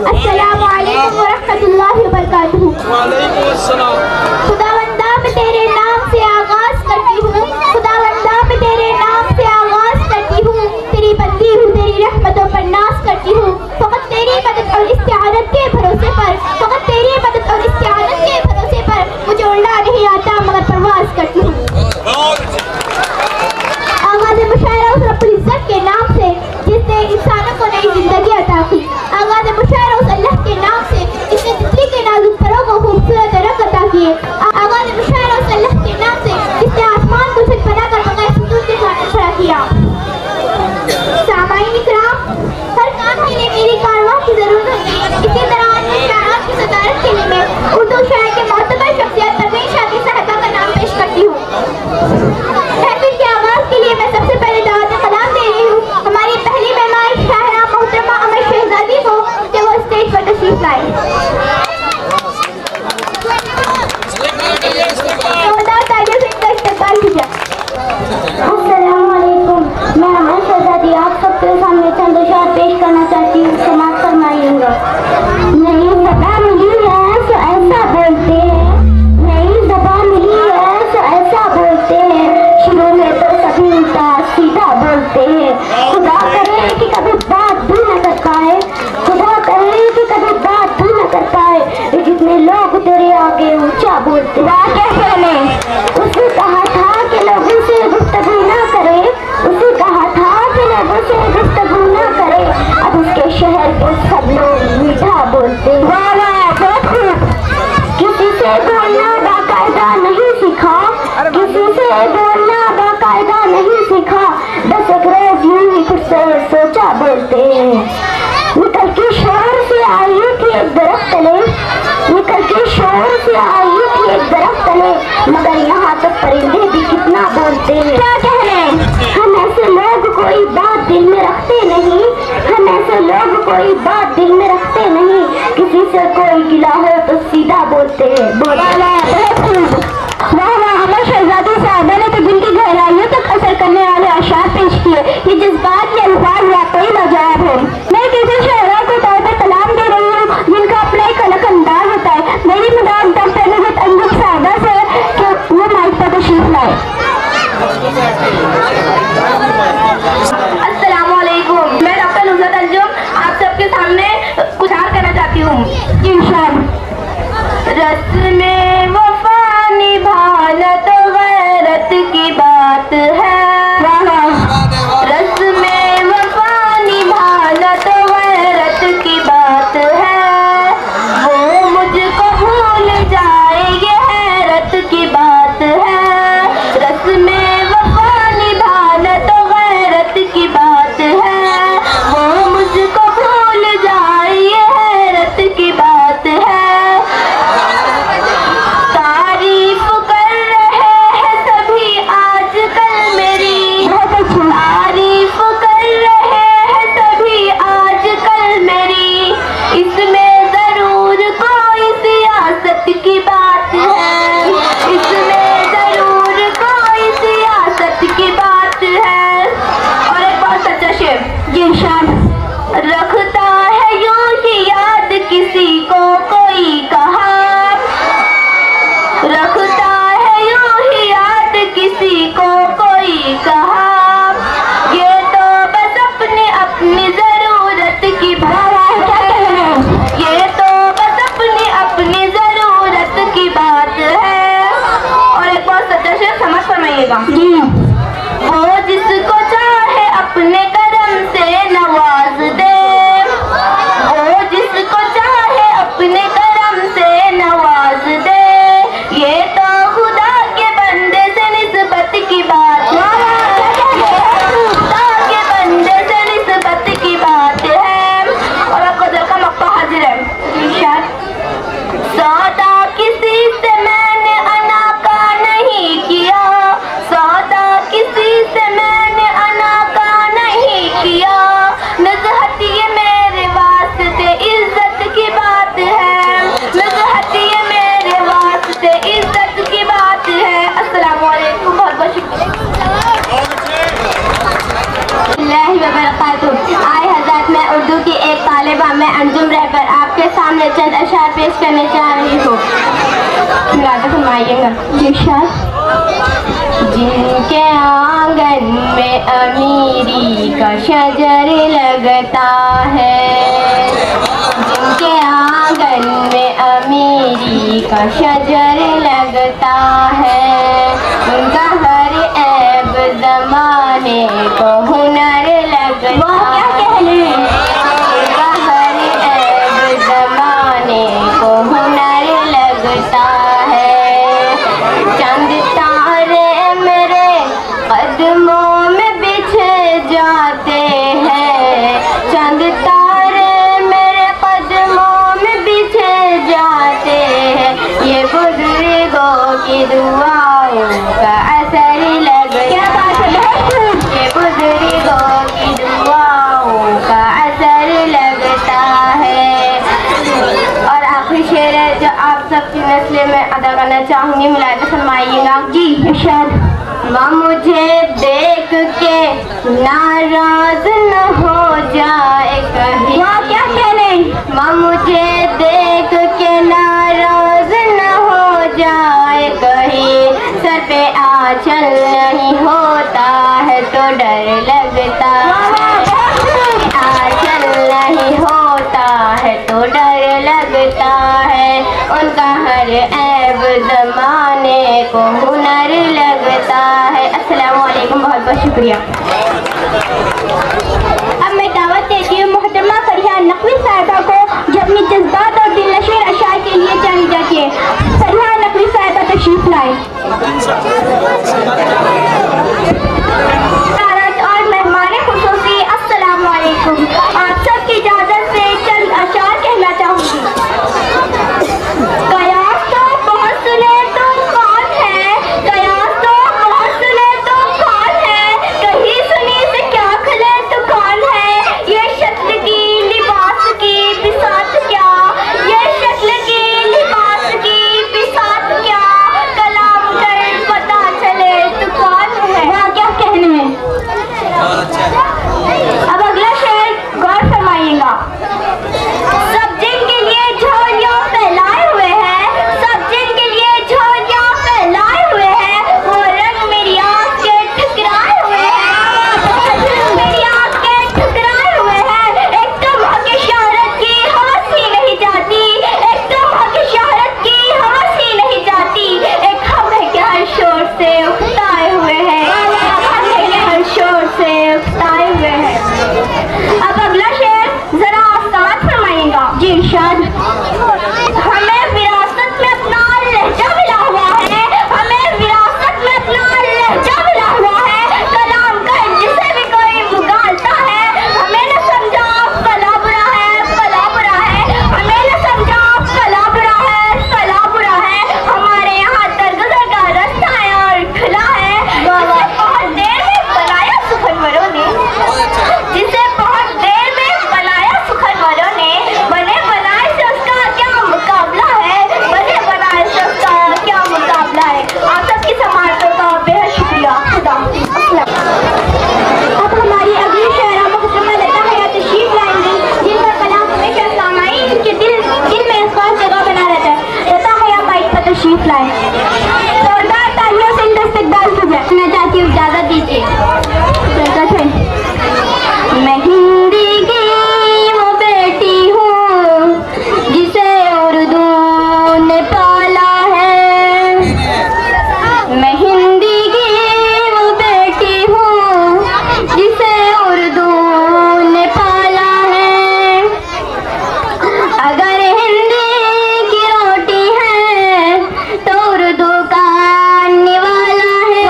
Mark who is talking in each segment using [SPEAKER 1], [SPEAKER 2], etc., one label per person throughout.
[SPEAKER 1] अस्सलामु अलैकुम व रहमतुल्लाहि व बरकातुहू।
[SPEAKER 2] वालेकुम अस्सलाम।
[SPEAKER 1] खुदावंदा मैं तेरे नाम से आगाज करती हूँ, खुदावंदा मैं तेरे नाम से आगाज करती हूँ, तेरी बंदी हूँ, तेरी रहमतों पर नाज करती हूँ। फकत तेरी मदद और इस्तिआनत के भरोसे पर, फकत तेरी मदद और इस्तिआनत के भरोसे पर मुझे उड़ना नहीं आता मगर परवाज करती हूँ। आगाज़ मुशायरा उस रब्बुल इज़्ज़त के नाम से जिसने इंसानों को नई जिंदगी अता की। आगाज़ मुशायरा उस अल्लाह के नाम से जिसने तितली के नाजुक परों को खूबसूरत रंग अता किए। आगाज़ मुशायरा उस अल्लाह के नाम से जिसने आसमान को छत बनाकर बगैर सुतून के साथ खड़ा किया। सामाईन इकराम, हर काम के लिए मेरी कारवां की जरूरत होती है। इसी तरह अन्य शायरात की सदारत के लिए मैं उर्दू शायर के मोतबर शख्सियत परवीन शादी साहिबा का नाम पेश करती हूँ। महफिल के आगाज के लिए मैं सबसे पहले दावत कलाम दे रही हूँ हमारी पहली मेहमान शाहरा मोहतरमा अमर शहजादी को कि वो स्टेज पर तशरीफ लाए। अस्सलामु अलैकुम, मैं अमर शहजादी आप सबके सामने चंद अशआर पेश करना चाहती हूँ, समाअत फरमाइएगा। नई ज़बान मिली है तो ऐसा बोलते हैं, नई ज़बान मिली है तो ऐसा बोलते हैं, शुरू में तो सभी उल्टा सीधा बोलते हैं। खुदा करे कि कभी बात भी न कर पाए, खुदा करे कि कभी बात भी न कर पाए, जितने लोग तेरे आगे ऊंचा बोलते। उसे कहा था कि लोगों से गुफ्तगू ना करे, उसे कहा था कि लोगों से गुफ्तगू ना करे, अब उसके शहर के सब लोग मीठा बोलते। किसी से बोलना बाकायदा नहीं सीखा, किसी से बोलना बाकायदा नहीं सीखा, बस एक रोज यूं ही खुद से सोचा बोलते हैं। निकल के शोर से आई थी एक दरख्त तले, निकल के शोर से आई थी एक दरख्त तले, मगर यहाँ तो परिंदे भी कितना बोलते हैं। क्या कह रहे हैं? हम ऐसे लोग कोई बात दिल में रखते नहीं, हम ऐसे लोग कोई बात दिल में रखते नहीं, किसी से कोई गिला हो तो सीधा बोलते हैं। अमर शहजादी साहबा ने तो दिल की गहराइयों तक असर करने वाले अशआर पेश किए। ये जज्बात के अल्फाज वाकई लाजवाब है। मैं किसी शायरा को तौर पर कलाम दे रही हूँ जिनका अपना एक अलग अंदाज होता है। मेरी मुदाद दम पे नजर अंजुम साहबा से कि वो माइक पर तशरीफ लाए। अस्सलामु अलैकुम, मैं डॉक्टर नुसरत अंजुम आप सबके सामने कुछ और करना चाहती हूँ। इंशाअल्लाह। रस्में आपके सामने चंद अशआर पेश करने जा रही हूँ। मुलाज़ा फरमाइएगा। जिनके आंगन में अमीरी का शजर लगता है, जिनके आंगन में अमीरी का शजर लगता है, उनका हर ऐब ज़माने को हुनर लगता है, उनका हर ऐब ज़माने को हुनर लगता है। चंद तारे मेरे कदमों में बिछे जाते हैं, चंद तारे मेरे कदमों में बिछे जाते हैं, ये बुजुर्गों की दुआओं का असर लगता है, ये बुजुर्गों की दुआओं का असर लगता है। और आखिरी शेर है जो आप सबकी नस्ल में अदा करना चाहूँगी, मुलाज़ा फरमाइएगा। जी इरशाद। माँ मुझे देख के नाराज न हो जाए कहीं, क्या कह रहे? माँ मुझे देख के नाराज न हो जाए कहीं, सर पे आंचल नहीं होता है तो डर लगता है, आंचल नहीं होता है तो डर लगता है, उनका हर ऐब ज़माने को हुनर लगता है। अस्सलामु अलैकुम, बहुत बहुत शुक्रिया। अब मैं दावत देती हूँ मोहतरमा फरिया नकवी साहिबा को, जो अपनी जज्बात और दिलनशीर अशार के लिए जानी जाती है। फरिया नकवी साहिबा तशरीफ लाए। और मेहमान खुसूसी अस्सलामु अलैकुम, आप सबकी इजाज़त से चंद अशार कहना चाहूँगी। कयास तो बहुत सुने तुम कौन है, कयास तो बहुत सुने तुम कौन है, कहीं सुनी से क्या खले तो कौन है, ये शक्ल की लिबास की बिसात क्या, ये शक्ल की लिबास की बिसात क्या, कलाम कर पता चले तो कौन है। हाँ, क्या कहने में। अब अगला शेर गौर फरमाइएगा। सब जिनके लिए झोलियां फैलाए हुए हैं, सब जिनके लिए झोलियां फैलाए हुए हैं, वो रंग मेरी आँख के ठुकराए हुए हैं, मेरी आँख के ठुकराए हुए हैं। एक तो हक शोहरत की हवस ही नहीं जाती, एक तो हक शोहरत की हवस ही नहीं जाती, एक हम है कि हर शोर से उकताए हुए हैं, हम है कि हर शोर से उकताए हुए हैं। अब अगला शेर जरा समाज फरमाइएगा। जी इरशाद। हमें विरासत में अपना लहजा मिला हुआ है, हमें विरासत में अपना लहजा मिला हुआ है, कलाम कर जिसे भी कोई पुकारता है, हमें न समझा फला बुरा है, फला बुरा है, हमें न समझा फला बुरा है, फला बुरा है, हमारे यहाँ दरगुजर का रास्ता है और खुला है, जिसे बहुत देर में बनाया सुखनवरों ने, जिसे बहुत देर में बनाया सुखनवरों ने, बने बनाए से उसका क्या मुकाबला है, बने बनाए से उसका क्या मुकाबला है। आप सबकी समाअतों का बेहद शुक्रिया। खुदा अब हमारी अगली शायरा मुहतरमा लता हया तशरीफ लाएंगी, जिन पर कलाम हमेशा सामाईन के दिल में एक खास जगह बना रहता है। लता हया माइक पर तशरीफ लाए। जोरदार तालियों से इनका इस्तकबाल कीजिए। मैं चाहती हूँ, इजाज़त दीजिए। मैं हिंदी की वो बेटी हूँ जिसे उर्दू ने पाला है, मैं हिंदी की वो बेटी हूँ जिसे उर्दू ने पाला है, अगर हिंदी की रोटी है तो उर्दू का निवाला है।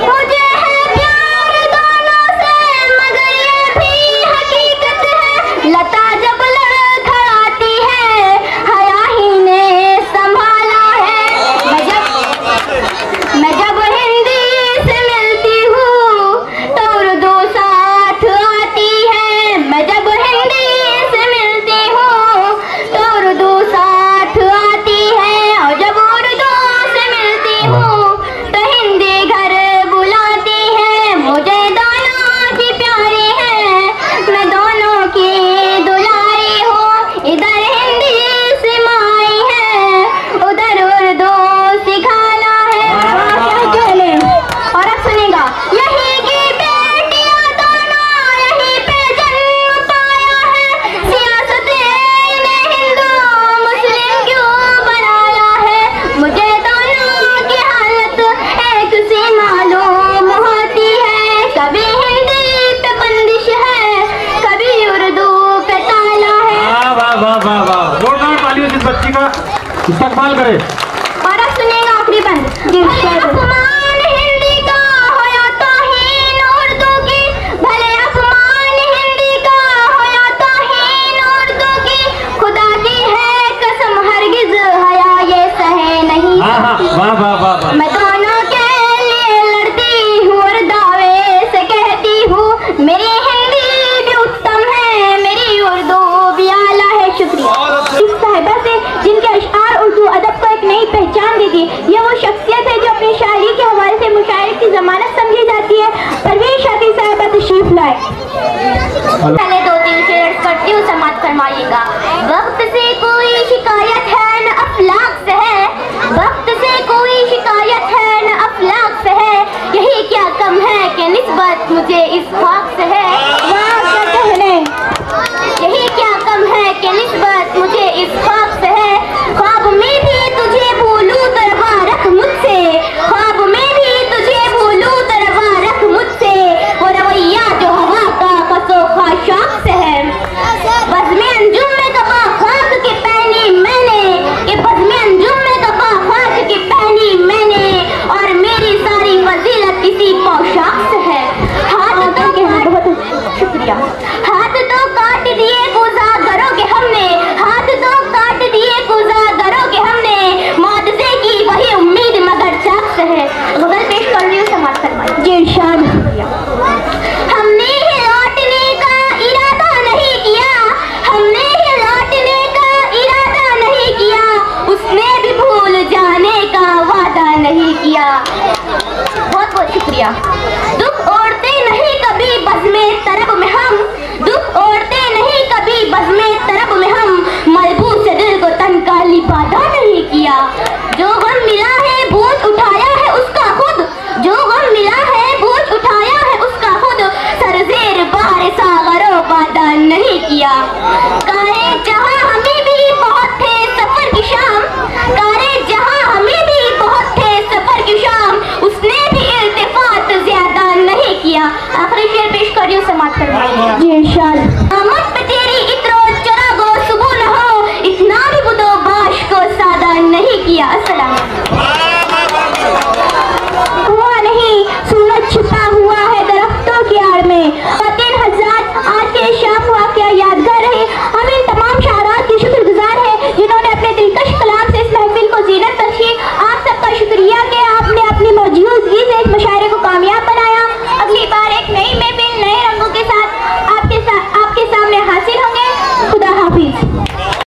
[SPEAKER 1] मुझे है प्यार दोनों से मगर ये भी हकीकत है, लता जब लड़खड़ाती है हया ही ने संभाला है। मैं जब हिंदी से मिलती हूँ तो उर्दू साथ आती है, मैं जब हिंदी से मिलती हूँ तो उर्दू साथ आती है, और जब उर्दू से मिलती हूँ तो हिंदी घर बुलाती है। मुझे दोनों की प्यारी है, मैं दोनों की दुल्हन
[SPEAKER 2] तालियों से इस बच्ची का इस्तकबाल करें।
[SPEAKER 1] और सुनेगा आखिरी बंद। अपमान हिंदी का हो या तौहीन उर्दू की, भले अपमान हिंदी का हो या तौहीन उर्दू की, खुदा की है कसम हरगिज हया ये सहे नहीं।
[SPEAKER 2] वाह वाह वाह।
[SPEAKER 1] मैं दोनों के लिए लड़ती हूँ और दावे से कहती हूँ, मेरी हिंदी भी उत्तम है, मेरी उर्दू भी आला है। शुक्रिया। इस साहिबा से जिनके अशआर उर्दू अदब को एक नई पहचान देगी। ये वो शख्सियत है जो अपनी शायरी के हवाले से मुशायरे की जमानत समझी जाती है। परवीन शाकिर साहिबा तशरीफ लाए। पहले 2-3 शेर करती हूँ, समाप्त फरमाइएगा। वक्त से कोई शिकायत है न अफलाक से है, वक्त से कोई शिकायत है न अफलाक से है, यही क्या कम है कि निस्बत मुझे इस खाक से है। यही क्या कम है कि निस्बत मुझे इस खाक से है। ख्वाब में भी तुझे भूलूं तो रवा रख मुझसे, ख्वाब में भी तुझे भूलूं तो रवा रख मुझसे, वो रवैया जो हवा का कसो खाशाक से है। बज़्म अंजुम में कबा खाक की पहनी मैंने, कि बज़्म अंजुम में कबा खाक की पहनी मैंने, और मेरी सारी फजीलत इसी पोशाक से है। हाथ तो शुक्रिया। हाथ तो काट दिए गुज़ागरों के हमने, हाथ तो काट दिए गुज़ागरों के हमने, मौत से की वही उम्मीद मगर चाक से है। गज़ल पेश कर रही हूँ, समाप्त फरमाइए। जी इरशाद। हमने ही लौटने का इरादा नहीं किया, हमने ही लौटने का इरादा नहीं किया, उसने भी भूल जाने का वादा नहीं किया। बहुत बहुत शुक्रिया। दुख ओढ़ते नहीं कभी बज़्मे तरब में हम, दुख ओढ़ते नहीं कभी बज़्मे तरब में हम, मलबूस से दिल को तन का लिबादा नहीं किया। जो गम मिला है बोझ उठाया है उसका खुद, जो गम मिला है बोझ उठाया है उसका खुद, सरज़ेर बार सागरों वादा नहीं किया। काहे जहां